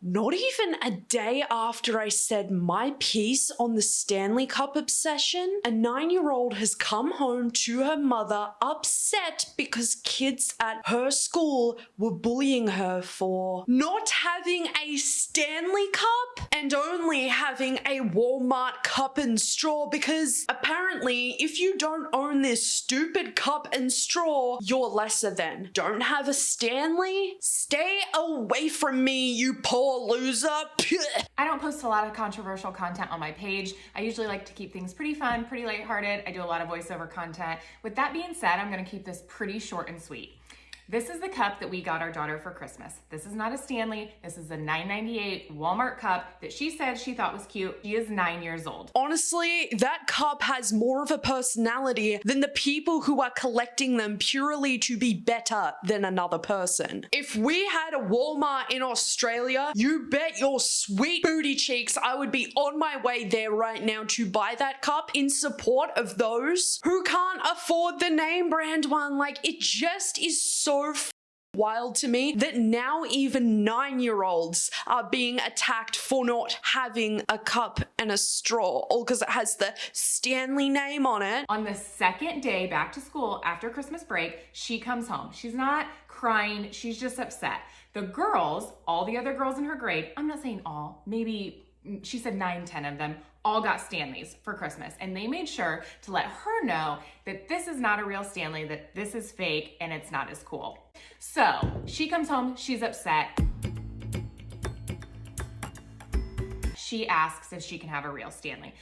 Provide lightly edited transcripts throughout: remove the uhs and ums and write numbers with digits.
Not even a day after I said my piece on the Stanley Cup obsession, a 9-year-old has come home to her mother upset because kids at her school were bullying her for not having a Stanley Cup and only having a Walmart cup and straw, because apparently if you don't own this stupid cup and straw, you're lesser than. Don't have a Stanley? Stay away from me, you poor loser. I don't post a lot of controversial content on my page. I usually like to keep things pretty fun, pretty lighthearted. I do a lot of voiceover content. With that being said, I'm gonna keep this pretty short and sweet. This is the cup that we got our daughter for Christmas. This is not a Stanley. This is a $9.98 Walmart cup that she said she thought was cute. She is 9 years old. Honestly, that cup has more of a personality than the people who are collecting them purely to be better than another person. If we had a Walmart in Australia, you bet your sweet booty cheeks I would be on my way there right now to buy that cup in support of those who can't afford the name brand one. Like, it just is so wild to me that now even 9-year-olds are being attacked for not having a cup and a straw, all because it has the Stanley name on it. On the second day back to school after Christmas break, she comes home. She's not crying, she's just upset. The girls, all the other girls in her grade, I'm not saying all, maybe she said 9, 10 of them, all got Stanleys for Christmas. And they made sure to let her know that this is not a real Stanley, that this is fake and it's not as cool. So she comes home, she's upset. She asks if she can have a real Stanley.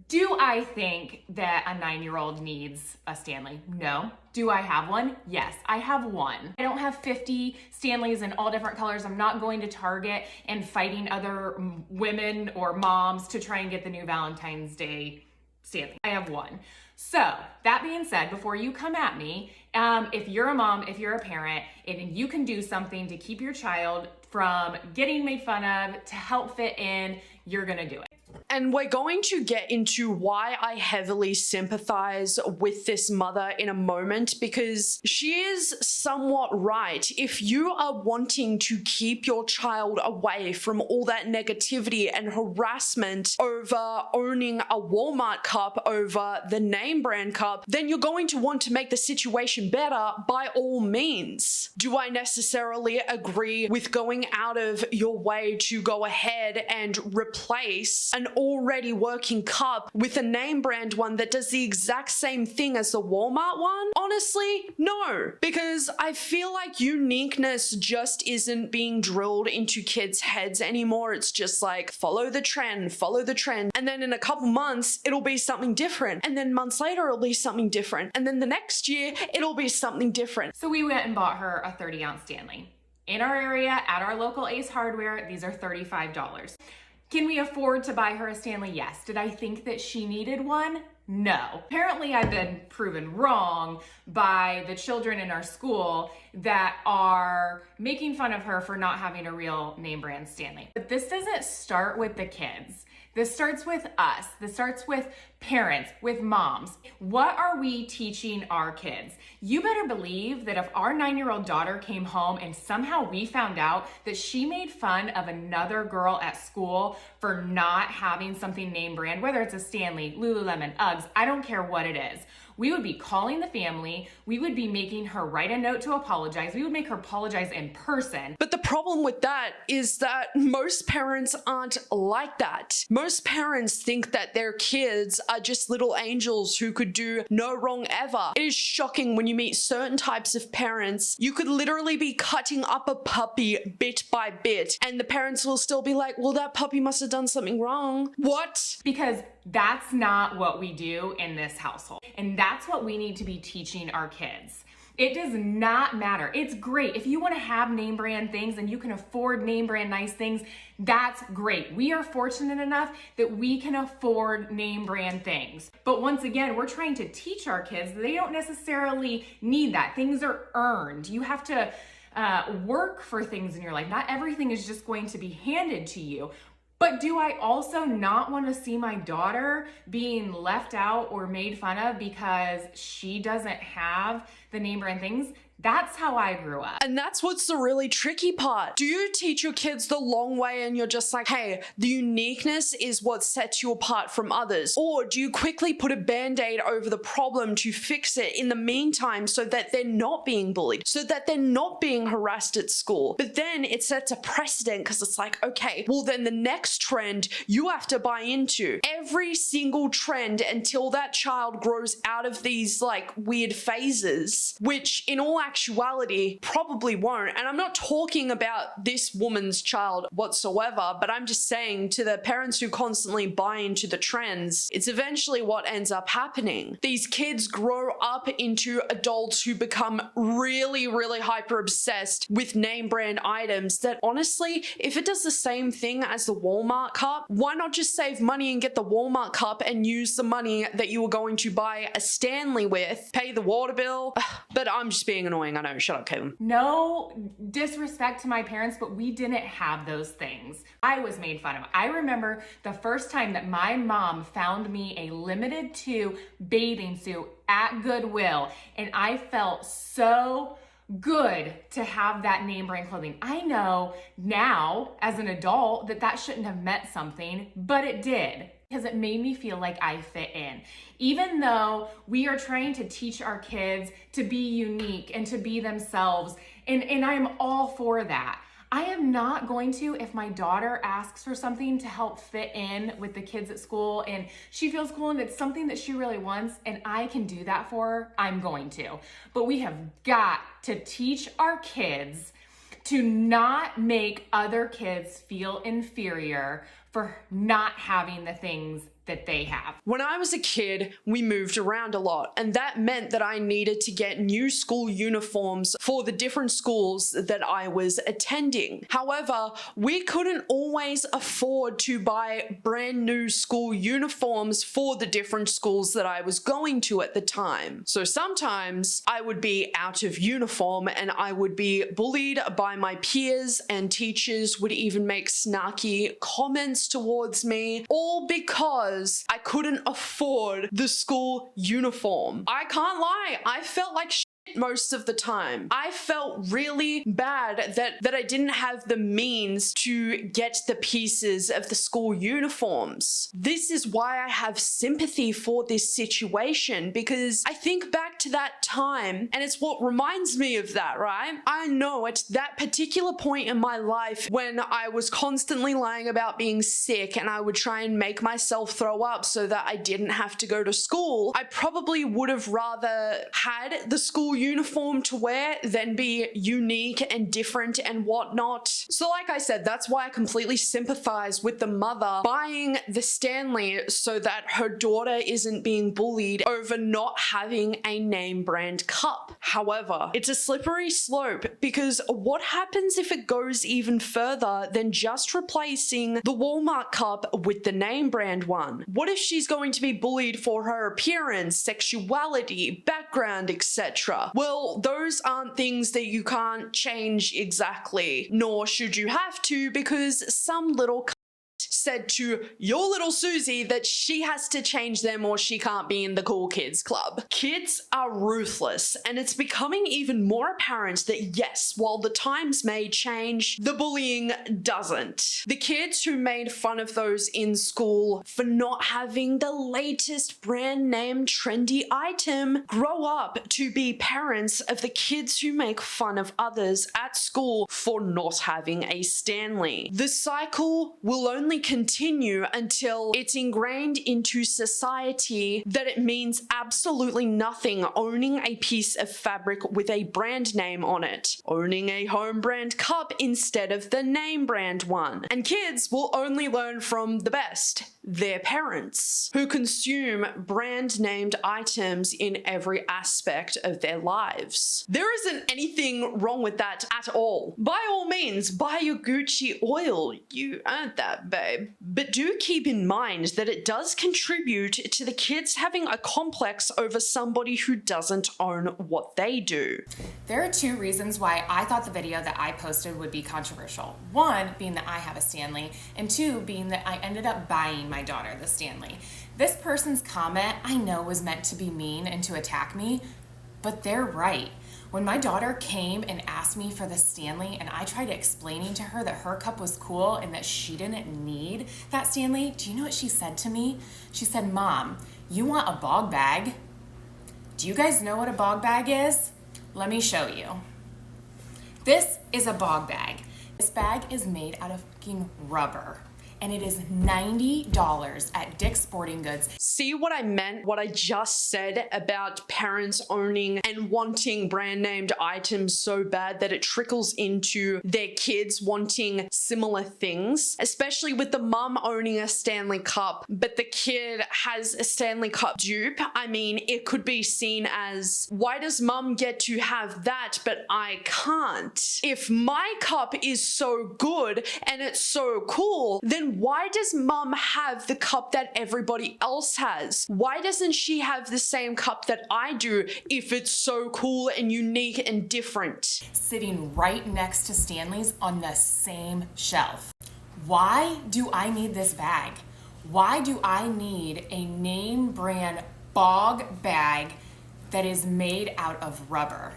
Do I think that a 9-year-old needs a Stanley? No. Do I have one? Yes, I have one. I don't have 50 Stanleys in all different colors. I'm not going to Target and fighting other women or moms to try and get the new Valentine's Day Stanley. I have one. So that being said, before you come at me, if you're a mom, if you're a parent, and you can do something to keep your child from getting made fun of, to help fit in, you're gonna do it. And we're going to get into why I heavily sympathize with this mother in a moment, because she is somewhat right. If you are wanting to keep your child away from all that negativity and harassment over owning a Walmart cup over the name brand cup, then you're going to want to make the situation better by all means. Do I necessarily agree with going out of your way to go ahead and replace an already working cup with a name brand one that does the exact same thing as the Walmart one? Honestly, no, because I feel like uniqueness just isn't being drilled into kids' heads anymore. It's just like, follow the trend, and then in a couple months, it'll be something different, and then months later, it'll be something different, and then the next year, it'll be something different. So we went and bought her a 30-ounce Stanley. In our area, at our local Ace Hardware, these are $35. Can we afford to buy her a Stanley? Yes. Did I think that she needed one? No. Apparently I've been proven wrong by the children in our school that are making fun of her for not having a real name brand Stanley. But this doesn't start with the kids. This starts with us. This starts with parents, with moms. What are we teaching our kids? You better believe that if our 9-year-old daughter came home and somehow we found out that she made fun of another girl at school for not having something name brand, whether it's a Stanley, Lululemon, Uggs, I don't care what it is, we would be calling the family. We would be making her write a note to apologize. We would make her apologize in person. But the problem with that is that most parents aren't like that. Most parents think that their kids are just little angels who could do no wrong ever. It is shocking when you meet certain types of parents. You could literally be cutting up a puppy bit by bit, and the parents will still be like, well, that puppy must have done something wrong. What? Because that's not what we do in this household. And that's what we need to be teaching our kids. It does not matter. It's great. If you want to have name brand things and you can afford name brand nice things, that's great. We are fortunate enough that we can afford name brand things. But once again, we're trying to teach our kids that they don't necessarily need that. Things are earned. You have to work for things in your life. Not everything is just going to be handed to you. But do I also not want to see my daughter being left out or made fun of because she doesn't have the name brand things? That's how I grew up. And that's what's the really tricky part. Do you teach your kids the long way and you're just like, hey, the uniqueness is what sets you apart from others? Or do you quickly put a band-aid over the problem to fix it in the meantime so that they're not being bullied, so that they're not being harassed at school? But then it sets a precedent because it's like, okay, well then the next trend you have to buy into. Every single trend until that child grows out of these like weird phases, which in all actuality probably won't. And I'm not talking about this woman's child whatsoever, but I'm just saying to the parents who constantly buy into the trends, it's eventually what ends up happening. These kids grow up into adults who become really, really hyper obsessed with name brand items that honestly, if it does the same thing as the Walmart cup, why not just save money and get the Walmart cup and use the money that you were going to buy a Stanley with, pay the water bill? But I'm just being annoying. I know. Shut up, Caitlin. No disrespect to my parents, but we didn't have those things. I was made fun of. I remember the first time that my mom found me a limited to bathing suit at Goodwill, and I felt so good to have that name brand clothing. I know now as an adult that that shouldn't have meant something, but it did, because it made me feel like I fit in. Even though we are trying to teach our kids to be unique and to be themselves, and I'm all for that. I am not going to, if my daughter asks for something to help fit in with the kids at school and she feels cool and it's something that she really wants and I can do that for her, I'm going to. But we have got to teach our kids to not make other kids feel inferior for not having the things that they have. When I was a kid, we moved around a lot, and that meant that I needed to get new school uniforms for the different schools that I was attending. However, we couldn't always afford to buy brand new school uniforms for the different schools that I was going to at the time. So sometimes I would be out of uniform and I would be bullied by my peers, and teachers would even make snarky comments towards me, all because I couldn't afford the school uniform. I can't lie, I felt like shit most of the time. I felt really bad that I didn't have the means to get the pieces of the school uniforms. This is why I have sympathy for this situation, because I think back to that time and it's what reminds me of that, right? I know at that particular point in my life when I was constantly lying about being sick and I would try and make myself throw up so that I didn't have to go to school, I probably would have rather had the school uniform to wear than be unique and different and whatnot. So like I said, that's why I completely sympathize with the mother buying the Stanley so that her daughter isn't being bullied over not having a name brand cup. However, it's a slippery slope, because what happens if it goes even further than just replacing the Walmart cup with the name brand one? What if she's going to be bullied for her appearance, sexuality, background, etc.? Well, those aren't things that you can't change exactly, nor should you have to, because some little said to your little Susie that she has to change them or she can't be in the cool kids club. Kids are ruthless, and it's becoming even more apparent that yes, while the times may change, the bullying doesn't. The kids who made fun of those in school for not having the latest brand name trendy item grow up to be parents of the kids who make fun of others at school for not having a Stanley. The cycle will only continue until it's ingrained into society that it means absolutely nothing owning a piece of fabric with a brand name on it, owning a home brand cup instead of the name brand one. And kids will only learn from the best, their parents, who consume brand named items in every aspect of their lives. There isn't anything wrong with that at all. By all means, buy your Gucci oil. You earned that, babe. But do keep in mind that it does contribute to the kids having a complex over somebody who doesn't own what they do. There are two reasons why I thought the video that I posted would be controversial. One being that I have a Stanley, and two being that I ended up buying my daughter the Stanley. This person's comment I know was meant to be mean and to attack me, but they're right. When my daughter came and asked me for the Stanley and I tried explaining to her that her cup was cool and that she didn't need that Stanley, do you know what she said to me? She said, "Mom, you want a bog bag? Do you guys know what a bog bag is? Let me show you." This is a bog bag. This bag is made out of fucking rubber. And it is $90 at Dick's Sporting Goods. See what I meant? What I just said about parents owning and wanting brand named items so bad that it trickles into their kids wanting similar things, especially with the mum owning a Stanley Cup, but the kid has a Stanley Cup dupe. I mean, it could be seen as, why does mum get to have that, but I can't? If my cup is so good and it's so cool, then why does mum have the cup that everybody else has? Why doesn't she have the same cup that I do if it's so cool and unique and different? Sitting right next to Stanley's on the same shelf. Why do I need this bag? Why do I need a name brand bog bag that is made out of rubber?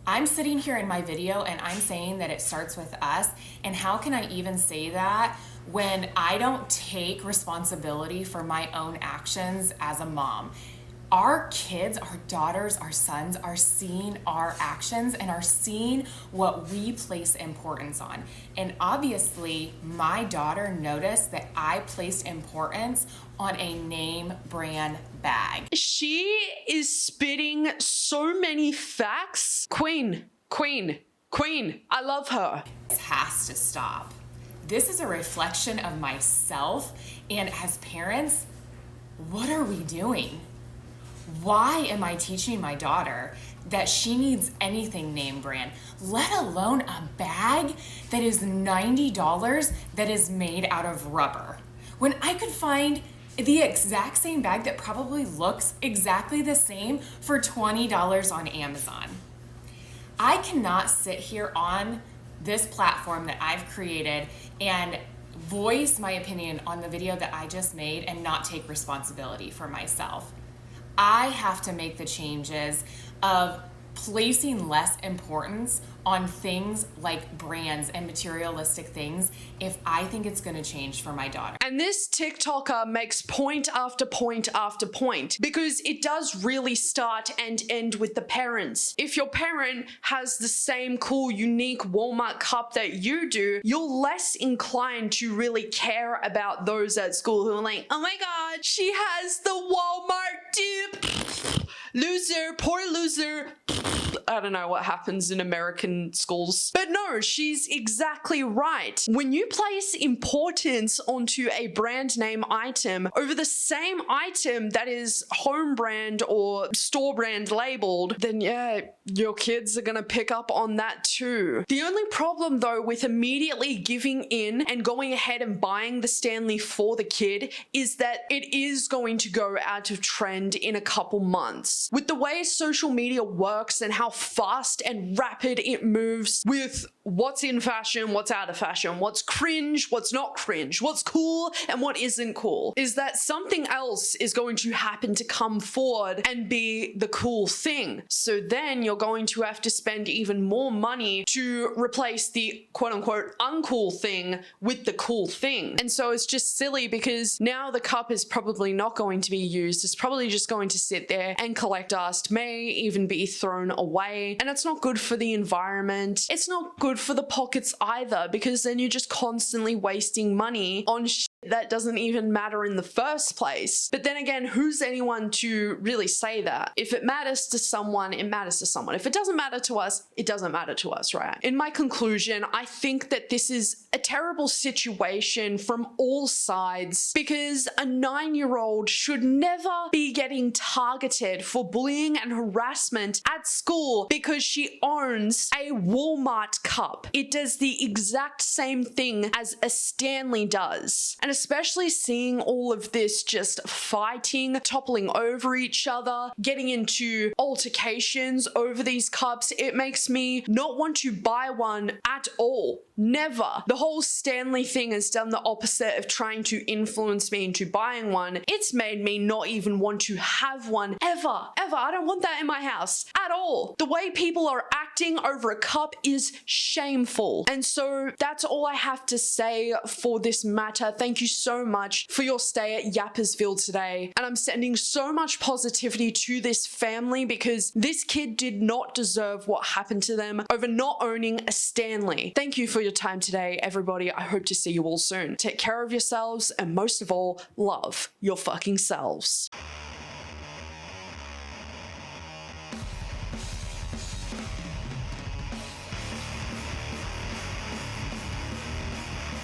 I'm sitting here in my video and I'm saying that it starts with us, and how can I even say that when I don't take responsibility for my own actions as a mom? Our kids, our daughters, our sons are seeing our actions and are seeing what we place importance on. And obviously, my daughter noticed that I placed importance on a name brand bag. She is spitting so many facts. Queen. I love her. This has to stop. This is a reflection of myself, and as parents, what are we doing? Why am I teaching my daughter that she needs anything name brand, let alone a bag that is $90 that is made out of rubber, when I could find the exact same bag that probably looks exactly the same for $20 on Amazon? I cannot sit here on this platform that I've created and voice my opinion on the video that I just made and not take responsibility for myself. I have to make the changes of placing less importance on things like brands and materialistic things if I think it's going to change for my daughter. And this TikToker makes point after point after point, because it does really start and end with the parents. If your parent has the same cool, unique Walmart cup that you do, you're less inclined to really care about those at school who are like, "Oh my God, she has the Walmart dupe. Loser, poor loser." I don't know what happens in American schools. But no, she's exactly right. When you place importance onto a brand name item over the same item that is home brand or store brand labeled, then yeah, your kids are gonna pick up on that too. The only problem though with immediately giving in and going ahead and buying the Stanley for the kid is that it is going to go out of trend in a couple months. With the way social media works and how fast and rapid it moves with what's in fashion, what's out of fashion, what's cringe, what's not cringe, what's cool and what isn't cool, is that something else is going to happen to come forward and be the cool thing. So then you're going to have to spend even more money to replace the quote unquote uncool thing with the cool thing. And so it's just silly because now the cup is probably not going to be used. It's probably just going to sit there and collect dust, may even be thrown away. And it's not good for the environment. It's not good for the pockets either, because then you're just constantly wasting money on shit that doesn't even matter in the first place. But then again, who's anyone to really say that? If it matters to someone, it matters to someone. If it doesn't matter to us, it doesn't matter to us, right? In my conclusion, I think that this is a terrible situation from all sides, because a 9-year-old should never be getting targeted for bullying and harassment at school because she owns a Walmart cup. It does the exact same thing as a Stanley does. And especially seeing all of this just fighting, toppling over each other, getting into altercations over these cups, it makes me not want to buy one at all. Never. The whole Stanley thing has done the opposite of trying to influence me into buying one. It's made me not even want to have one ever. I don't want that in my house at all. The way people are acting over a cup is shameful. And so that's all I have to say for this matter. Thank you so much for your stay at Yappersville today. And I'm sending so much positivity to this family because this kid did not deserve what happened to them over not owning a Stanley. Thank you for your time today, everybody. I hope to see you all soon. Take care of yourselves and most of all, love your fucking selves.